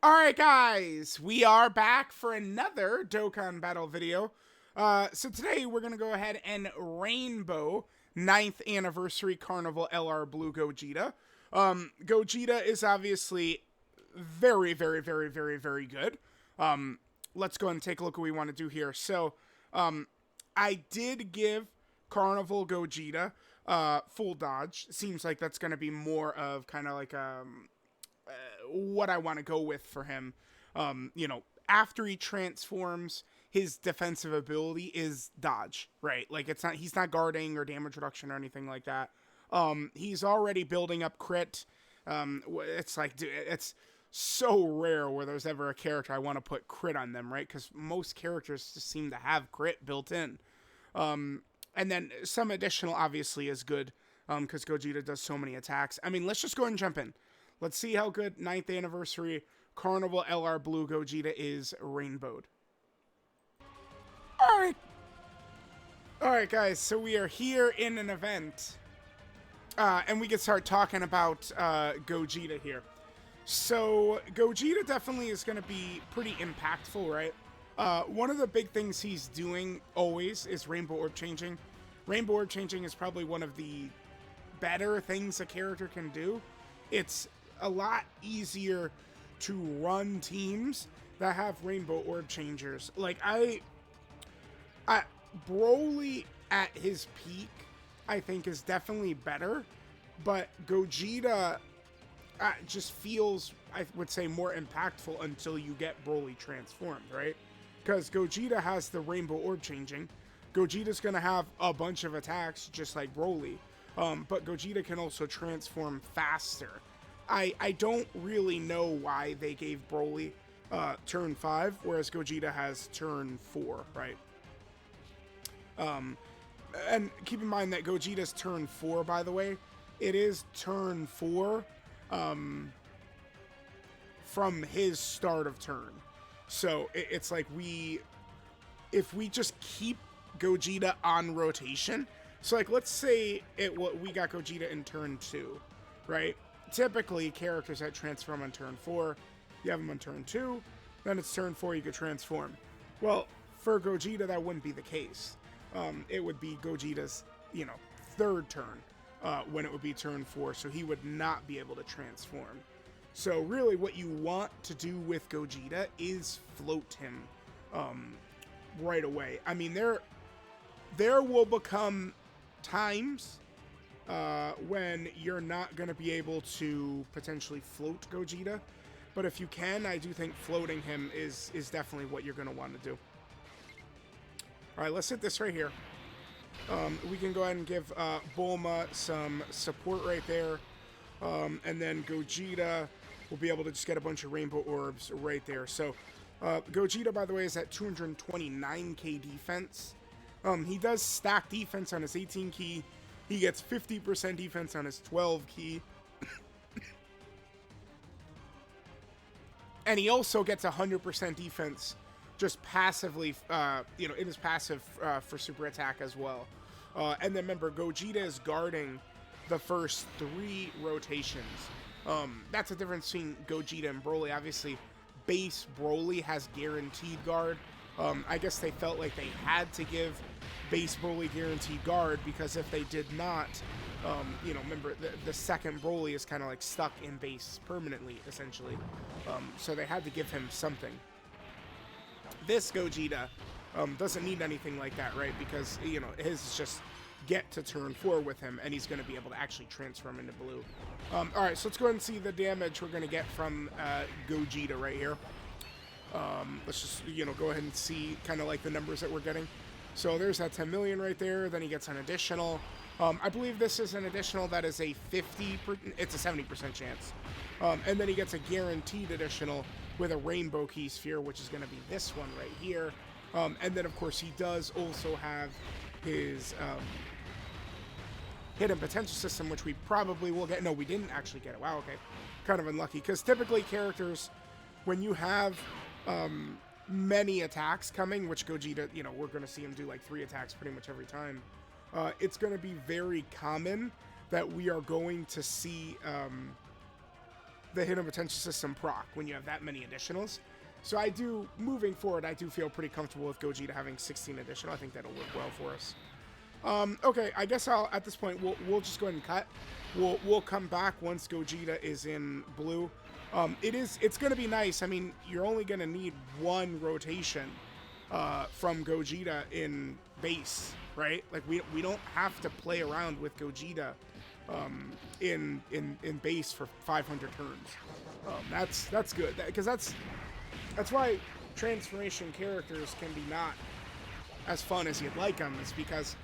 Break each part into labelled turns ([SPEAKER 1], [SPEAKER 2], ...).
[SPEAKER 1] Alright guys, we are back for another Dokkan battle video. So today we're going to go ahead and rainbow 9th anniversary Carnival LR Blue Gogeta. Gogeta is obviously very good. Let's go ahead and take a look at what we want to do here. So, I did give Carnival Gogeta full dodge. Seems like that's going to be more of kind of like what I want to go with for him. After he transforms, his defensive ability is dodge, right? Like he's not guarding or damage reduction or anything like that. He's already building up crit. It's like, dude, it's so rare where there's ever a character I want to put crit on them, right? Because most characters just seem to have crit built in. And then some additional obviously is good, because Gogeta does so many attacks. I mean, let's just go ahead and jump in. Let's see how good 9th anniversary Carnival LR Blue Gogeta is rainbowed. Alright guys, so we are here in an event. And we can start talking about Gogeta here. So, Gogeta definitely is going to be pretty impactful, right? One of the big things he's doing always is Rainbow Orb Changing. Rainbow Orb Changing is probably one of the better things a character can do. It's a lot easier to run teams that have Rainbow Orb Changers. Like, Broly at his peak, I think, is definitely better, but Gogeta just feels, I would say, more impactful until you get Broly transformed, right? Because Gogeta has the Rainbow Orb Changing. Gogeta's going to have a bunch of attacks, just like Broly, but Gogeta can also transform faster. I don't really know why they gave Broly turn 5, whereas Gogeta has turn 4, right? And keep in mind that Gogeta's turn 4, by the way, it is turn 4 from his start of turn. So it's like if we just keep Gogeta on rotation, so like let's say we got Gogeta in turn 2, right? Typically, characters that transform on turn 4, you have them on turn 2, then it's turn 4, you could transform. Well, for Gogeta, that wouldn't be the case. It would be Gogeta's, third turn, when it would be turn 4, so he would not be able to transform. So really, what you want to do with Gogeta is float him right away. I mean, there will become times when you're not going to be able to potentially float Gogeta. But if you can, I do think floating him is definitely what you're going to want to do. Alright, let's hit this right here. We can go ahead and give Bulma some support right there. And then Gogeta will be able to just get a bunch of Rainbow Orbs right there. So, Gogeta, by the way, is at 229k defense. He does stack defense on his 18 key. He gets 50% defense on his 12 key. And he also gets 100% defense just passively, in his passive for super attack as well. And then remember, Gogeta is guarding the first 3 rotations. That's the difference between Gogeta and Broly. Obviously, base Broly has guaranteed guard. I guess they felt like they had to give base Broly guaranteed guard, because if they did not, remember, the second Broly is kind of like stuck in base permanently, essentially. So they had to give him something. This Gogeta doesn't need anything like that, right? Because, his is just get to turn 4 with him, and he's going to be able to actually transform into blue. Alright, so let's go ahead and see the damage we're going to get from Gogeta right here. Let's just, go ahead and see kind of like the numbers that we're getting. So there's that 10 million right there. Then he gets an additional. I believe this is an additional that is a 70% chance. And then he gets a guaranteed additional with a rainbow key sphere, which is going to be this one right here. And then, of course, he does also have his hidden potential system, which we probably will get. No, we didn't actually get it. Wow, okay. Kind of unlucky, because typically characters, when you have many attacks coming, which Gogeta, we're going to see him do like 3 attacks pretty much every time, it's going to be very common that we are going to see the hidden potential system proc when you have that many additionals. So moving forward, I do feel pretty comfortable with Gogeta having 16 additional. I think that'll work well for us. Okay, I guess at this point, we'll just go ahead and cut. We'll come back once Gogeta is in blue. It's going to be nice. I mean, you're only going to need one rotation from Gogeta in base, right? Like, we don't have to play around with Gogeta in base for 500 turns. That's good, because that's why transformation characters can be not as fun as you'd like them, is because,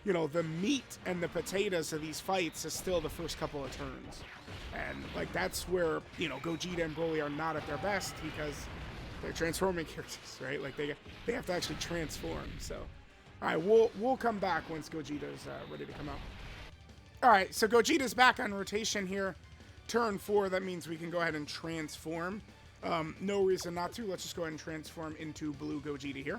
[SPEAKER 1] you know, the meat and the potatoes of these fights is still the first couple of turns. And, like, that's where, you know, Gogeta and Broly are not at their best, because they're transforming characters, right? Like, they have to actually transform. So, all right, we'll come back once Gogeta's ready to come out. All right, so Gogeta's back on rotation here. Turn 4, that means we can go ahead and transform. No reason not to. Let's just go ahead and transform into blue Gogeta here.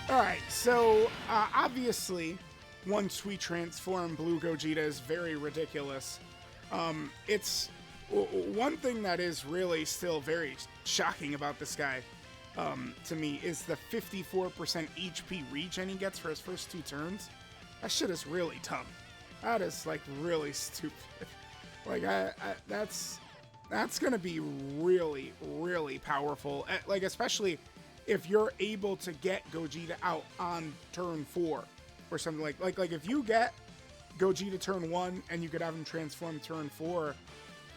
[SPEAKER 1] Alright, so obviously, once we transform, blue Gogeta is very ridiculous. It's one thing that is really still very shocking about this guy, to me, is the 54% HP regen he gets for his first 2 turns. That shit is really dumb. That is, like, really stupid. Like, that's gonna be really, really powerful. Like, especially if you're able to get Gogeta out on turn 4 or something like if you get Gogeta turn 1 and you could have him transform turn 4,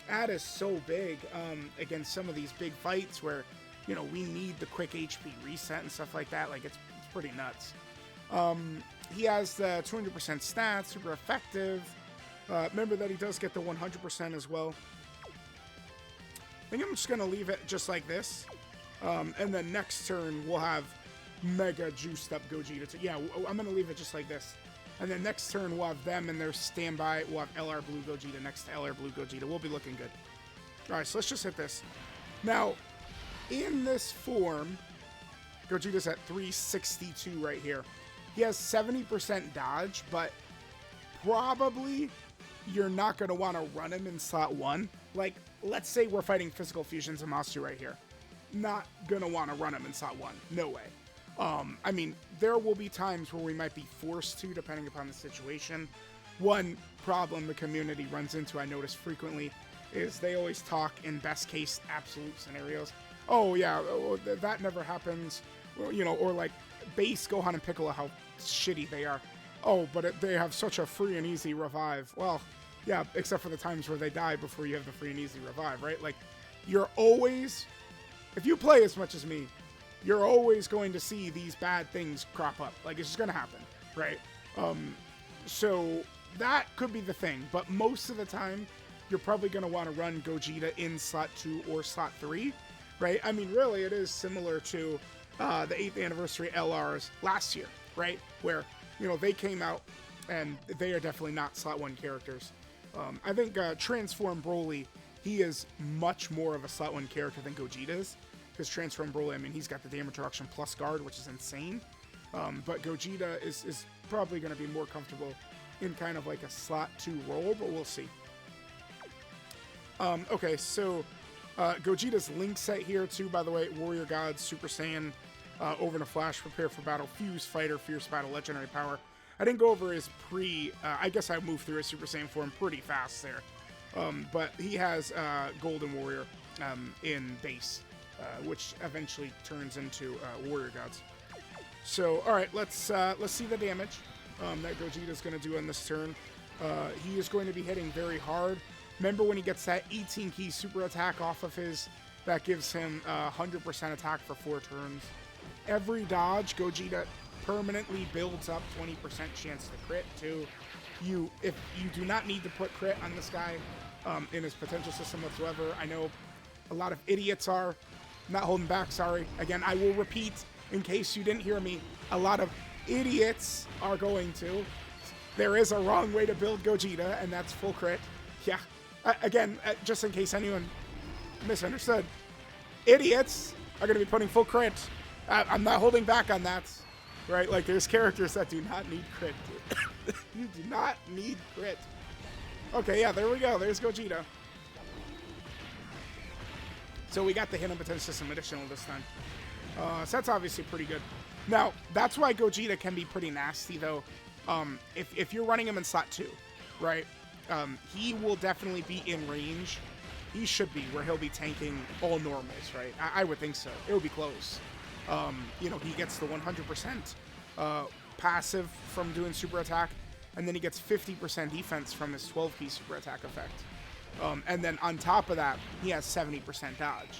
[SPEAKER 1] that is so big against some of these big fights where, you know, we need the quick HP reset and stuff like that. Like, it's pretty nuts. He has the 200% stats, super effective. Remember that he does get the 100% as well. I think I'm just going to leave it just like this. And then next turn, we'll have mega juiced up Gogeta. Yeah, I'm going to leave it just like this. And then next turn, we'll have them in their standby. We'll have LR Blue Gogeta next to LR Blue Gogeta. We'll be looking good. All right, so let's just hit this. Now, in this form, Gogeta's at 362 right here. He has 70% dodge, but probably you're not going to want to run him in slot 1. Like, let's say we're fighting Physical Fusion Zamasu right here. Not going to want to run him in slot 1. No way. I mean, there will be times where we might be forced to, depending upon the situation. One problem the community runs into, I notice frequently, is they always talk in best case absolute scenarios. Oh, yeah, that never happens. You know, or like base Gohan and Piccolo, how shitty they are. Oh, but they have such a free and easy revive. Well, yeah, except for the times where they die before you have the free and easy revive, right? Like, you're always, if you play as much as me, you're always going to see these bad things crop up. Like, it's just going to happen, right? So that could be the thing. But most of the time, you're probably going to want to run Gogeta in slot 2 or slot 3, right? I mean, really, it is similar to the 8th anniversary LRs last year, right? Where, you know, they came out and they are definitely not slot 1 characters. I think Transform Broly, he is much more of a slot 1 character than Gogeta is. Because Transform Broly, I mean, he's got the damage reduction plus guard, which is insane. But Gogeta is probably going to be more comfortable in kind of like a slot 2 role, but we'll see. Okay, so Gogeta's link set here too, by the way. Warrior Gods, Super Saiyan, over in a flash, prepare for battle, fuse, fighter, fierce battle, legendary power. I didn't go over his I guess I moved through his Super Saiyan form pretty fast there. But he has Golden Warrior in base. Which eventually turns into Warrior Gods. So, all right, let's see the damage that Gogeta is going to do on this turn. He is going to be hitting very hard. Remember when he gets that 18 key super attack off of his, that gives him 100% attack for 4 turns. Every dodge, Gogeta permanently builds up 20% chance to crit too. If you do not need to put crit on this guy in his potential system whatsoever. I know a lot of idiots are. Not holding back, sorry. Again, I will repeat in case you didn't hear me. A lot of idiots are going to. There is a wrong way to build Gogeta, and that's full crit. Yeah, Again, just in case anyone misunderstood, idiots are going to be putting full crit. I'm not holding back on that, right? Like, there's characters that do not need crit. You do not need crit. Okay, yeah, there we go. There's Gogeta. So we got the Hidden Potential System additional this time. So that's obviously pretty good. Now, that's why Gogeta can be pretty nasty, though. If you're running him in slot 2, right? He will definitely be in range. He should be, where he'll be tanking all normals, right? I would think so. It would be close. You know, he gets the 100% passive from doing super attack, and then he gets 50% defense from his 12-key super attack effect. And then on top of that, he has 70% dodge.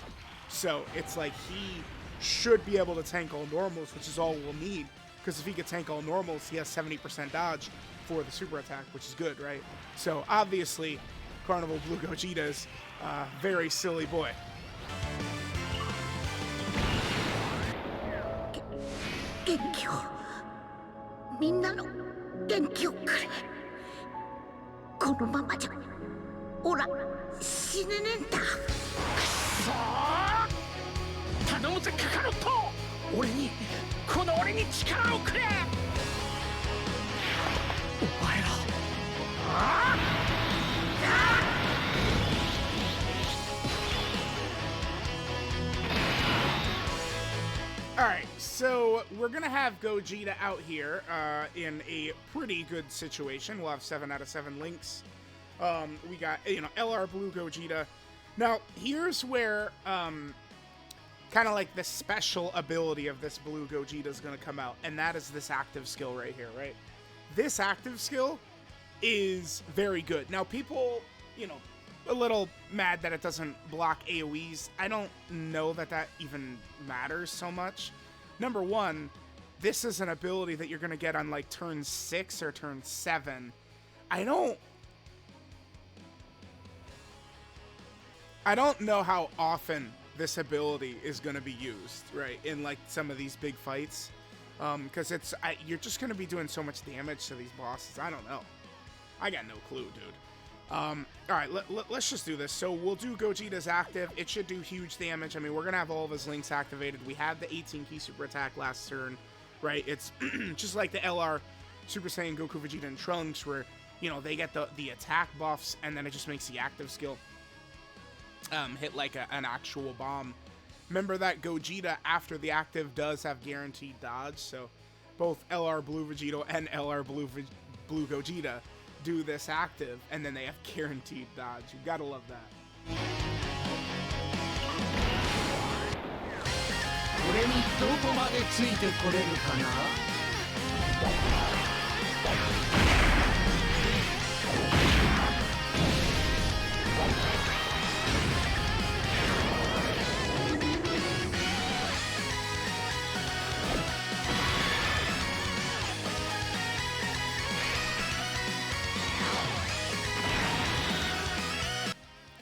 [SPEAKER 1] So it's like he should be able to tank all normals, which is all we'll need. Because if he could tank all normals, he has 70% dodge for the super attack, which is good, right? So obviously, Carnival Blue Gogeta's very silly boy.
[SPEAKER 2] 元気をみんなの元気をくれこのままじゃオラ死ねねえんだくそー頼むぜカカロット俺に力をくれお前らああ
[SPEAKER 1] Alright, so we're going to have Gogeta out here in a pretty good situation. We'll have 7 out of 7 links. We got, you know, LR Blue Gogeta. Now, here's where kind of like the special ability of this Blue Gogeta is going to come out, and that is this active skill right here, right? This active skill is very good. Now, people, you know, a little mad that it doesn't block AoEs. I don't know that that even matters so much. Number one, this is an ability that you're going to get on like turn 6 or turn 7. I don't know how often this ability is going to be used, right, in like some of these big fights. Because you're just going to be doing so much damage to these bosses. I don't know. I got no clue, dude. Alright, let's just do this. So we'll do Gogeta's active. It should do huge damage. I mean, we're going to have all of his links activated. We had the 18-key super attack last turn, right? It's just like the LR Super Saiyan Goku, Vegeta, and Trunks, where, you know, they get the attack buffs, and then it just makes the active skill hit like an actual bomb. Remember that Gogeta, after the active, does have guaranteed dodge, so both LR Blue Vegeta and LR Blue Gogeta do this active, and then they have guaranteed dodge. You gotta love that.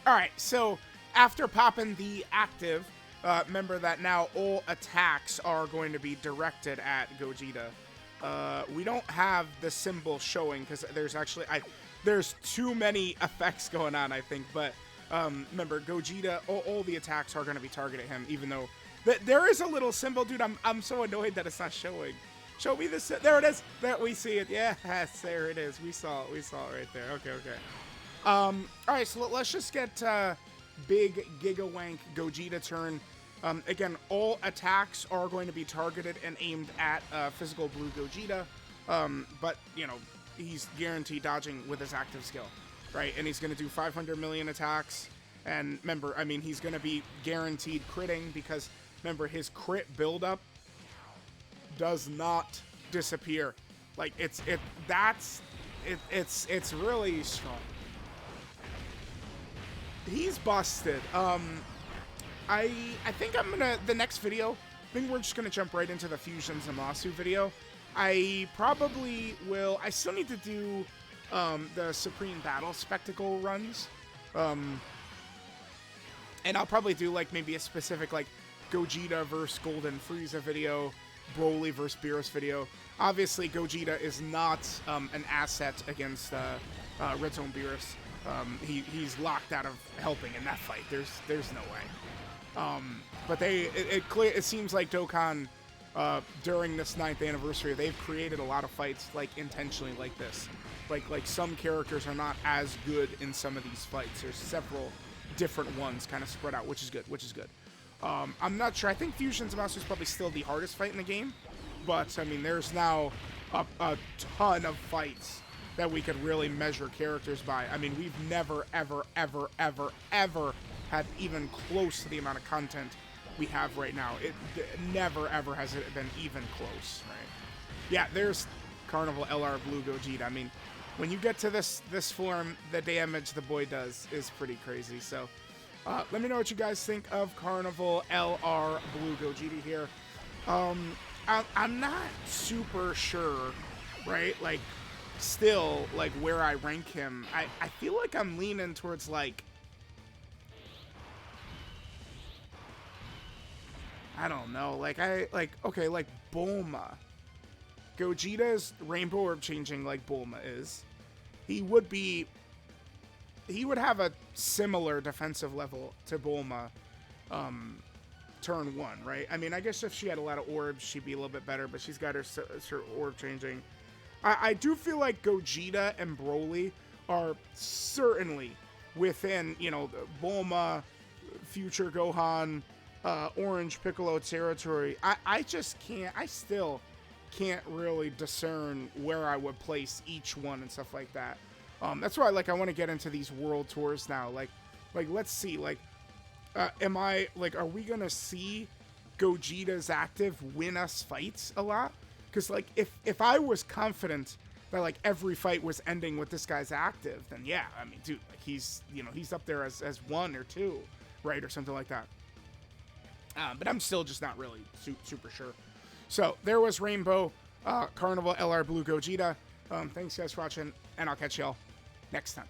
[SPEAKER 1] Alright, so after popping the active, remember that now all attacks are going to be directed at Gogeta. We don't have the symbol showing because there's actually there's too many effects going on, I think. But remember, Gogeta, all the attacks are going to be targeted at him, even though there is a little symbol, dude. I'm so annoyed that it's not showing. Show me this. There it is. There we see it. Yes, there it is. We saw it. We saw it right there. Okay. Alright, so let's just get big Gigawank Gogeta turn. Again, all attacks are going to be targeted and aimed at physical Blue Gogeta. But, you know, he's guaranteed dodging with his active skill, right? And he's going to do 500 million attacks. And remember, I mean, he's going to be guaranteed critting because, remember, his crit buildup does not disappear. Like, it's really strong. He's busted. I think I'm gonna, the next video, I think we're just gonna jump right into the Fusion Zamasu video. I probably will, I still need to do the Supreme Battle Spectacle runs. And I'll probably do like maybe a specific like Gogeta versus Golden Frieza video, Broly versus Beerus video. Obviously Gogeta is not an asset against Red Zone Beerus. He's locked out of helping in that fight. There's no way. But it seems like Dokkan, during this 9th anniversary, they've created a lot of fights like intentionally like this. Like some characters are not as good in some of these fights. There's several different ones kind of spread out, which is good. I'm not sure. I think Fusion Zamasu is probably still the hardest fight in the game, but I mean, there's now a ton of fights that we could really measure characters by. I mean, we've never, ever had even close to the amount of content we have right now. It never, ever has it been even close, right? Yeah, there's Carnival LR Blue Gogeta. I mean, when you get to this form, the damage the boy does is pretty crazy. So, let me know what you guys think of Carnival LR Blue Gogeta here. I'm not super sure, right? Like, still, like, where I rank him. I feel like I'm leaning towards, like, I don't know. Like, okay, like, Bulma. Gogeta's Rainbow Orb changing like Bulma is. He would have a similar defensive level to Bulma, turn 1, right? I mean, I guess if she had a lot of orbs, she'd be a little bit better, but she's got her orb changing. I do feel like Gogeta and Broly are certainly within, you know, Bulma, future Gohan, Orange Piccolo territory. I still can't really discern where I would place each one and stuff like that. That's why, like, I want to get into these world tours now. Like let's see, like, are we gonna see Gogeta's active win us fights a lot? Because, like, if I was confident that, like, every fight was ending with this guy's active, then yeah, I mean, dude, like, he's up there as 1 or 2, right, or something like that. But I'm still just not really super sure. So there was Rainbow Carnival LR Blue Gogeta. Thanks guys for watching, and I'll catch y'all next time.